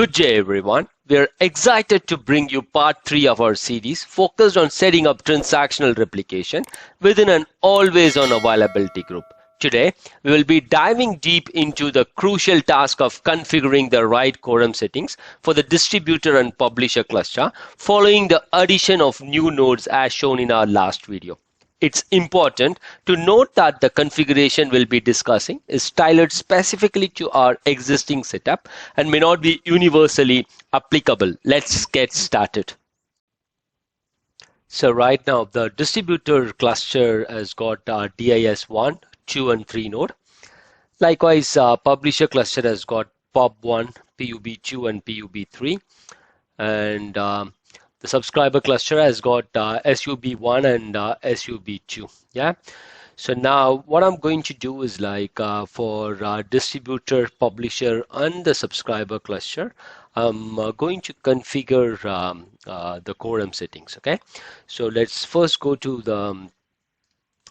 Good day, everyone. We are excited to bring you part 3 of our series focused on setting up transactional replication within an always-on availability group. Today, we will be diving deep into the crucial task of configuring the right quorum settings for the distributor and publisher cluster following the addition of new nodes as shown in our last video. It's important to note that the configuration we'll be discussing is tailored specifically to our existing setup and may not be universally applicable. Let's get started. So right now, the distributor cluster has got DIS 1, 2, and 3 node. Likewise, publisher cluster has got PUB1, PUB2, and PUB3. And the subscriber cluster has got SUB1 and SUB2. Yeah. So now what I'm going to do is for distributor, publisher, and the subscriber cluster, I'm going to configure the quorum settings. Okay. So let's first go to the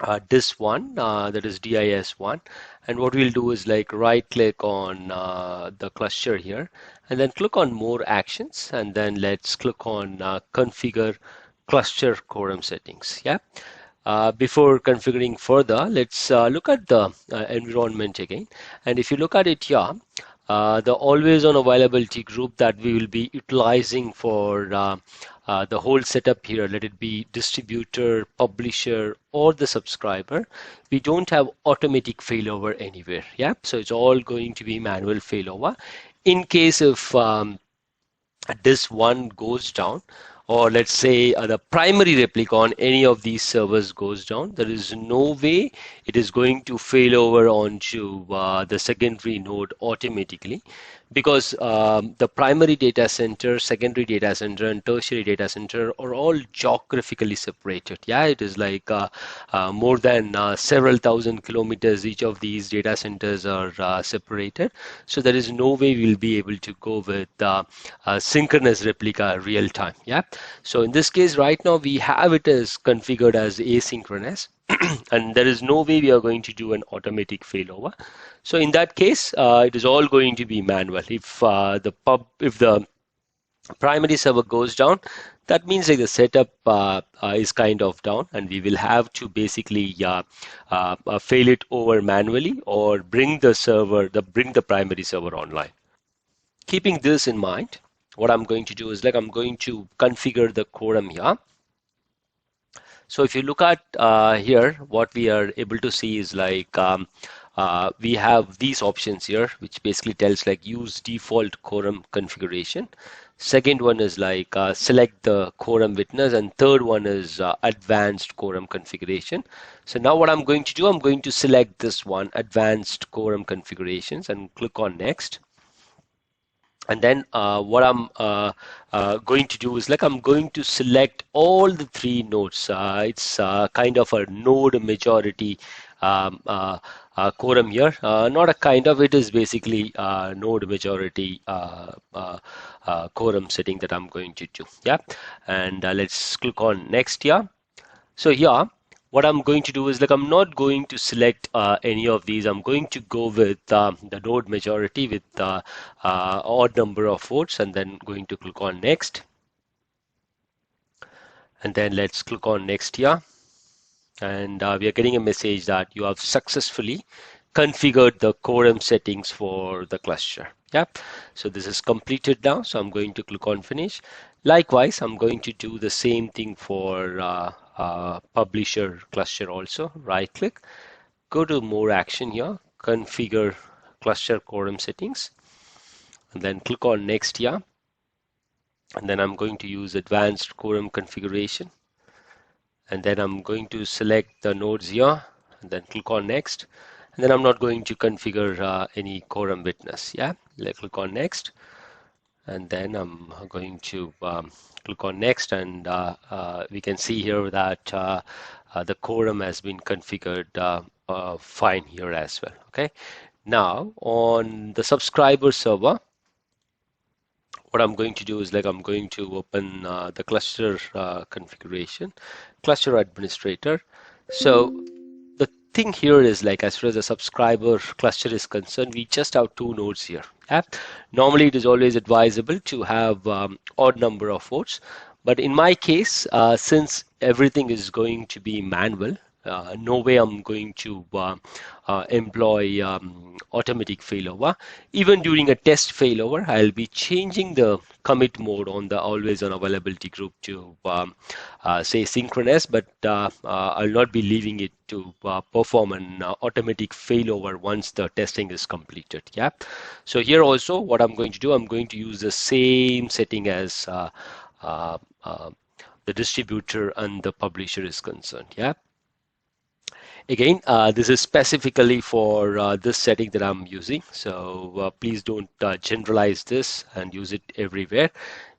DIS1, that is DIS1, and what we'll do is right click on the cluster here and then click on more actions, and then let's click on configure cluster quorum settings. Yeah. Before configuring further, let's look at the environment again, and if you look at it here, the always on availability group that we will be utilizing for the whole setup here, let it be distributor, publisher, or the subscriber, we don't have automatic failover anywhere. Yeah, so it's all going to be manual failover. In case if this one goes down, or let's say the primary replica on any of these servers goes down, there is no way it is going to fail over onto the secondary node automatically, because the primary data center, secondary data center, and tertiary data center are all geographically separated. Yeah, it is more than several thousand kilometers. Each of these data centers are separated, so there is no way we'll be able to go with synchronous replica real time. Yeah, so in this case, right now we have it as configured as asynchronous. And there is no way we are going to do an automatic failover. So in that case, it is all going to be manual. If the primary server goes down, that means the setup is kind of down, and we will have to basically fail it over manually or bring the primary server online. Keeping this in mind, what I'm going to do is I'm going to configure the quorum here. So if you look at here, what we are able to see is we have these options here, which basically tells use default quorum configuration. Second one is select the quorum witness, and third one is advanced quorum configuration. So now what I'm going to do, I'm going to select this one, advanced quorum configurations, and click on next. And then what I'm going to do is I'm going to select all the 3 nodes. It's kind of a node majority quorum here. Not a kind of, it is basically node majority quorum setting that I'm going to do. Yeah, and let's click on next here. So here, what I'm going to do is I'm not going to select any of these. I'm going to go with the node majority with odd number of votes, and then going to click on next. And then let's click on next here. And we are getting a message that you have successfully configured the quorum settings for the cluster. Yeah, so this is completed now. So I'm going to click on finish. Likewise, I'm going to do the same thing for publisher cluster also. Right click, go to more action here, configure cluster quorum settings, and then click on next here. And then I'm going to use advanced quorum configuration, and then I'm going to select the nodes here and then click on next. And then I'm not going to configure any quorum witness. Yeah, let's click on next, and then I'm going to click on next, and we can see here that the quorum has been configured fine here as well. Okay, now on the subscriber server, what I'm going to do is I'm going to open the cluster configuration, cluster administrator. So the thing here is like as far as the subscriber cluster is concerned, we just have two nodes here. Yeah? Normally, it is always advisable to have odd number of votes, but in my case, since everything is going to be manual, no way I'm going to employ automatic failover. Even during a test failover, I'll be changing the commit mode on the always on availability group to say synchronous, but I'll not be leaving it to perform an automatic failover once the testing is completed. Yeah. So here also, what I'm going to do, I'm going to use the same setting as uh, uh, the distributor and the publisher is concerned. Yeah. Again, this is specifically for this setting that I'm using. So please don't generalize this and use it everywhere.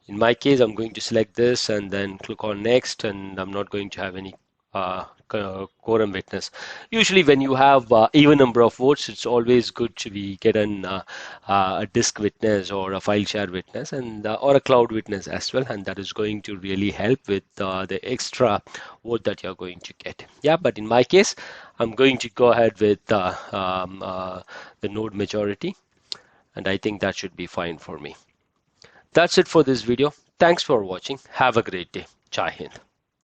In my case, I'm going to select this and then click on next, and I'm not going to have any quorum witness. Usually when you have even number of votes, it's always good to be get a disk witness or a file share witness and or a cloud witness as well, and that is going to really help with the extra vote that you're going to get. Yeah, but in my case, I'm going to go ahead with the node majority, and I think that should be fine for me. That's it for this video. Thanks for watching. Have a great day. Jai Hind.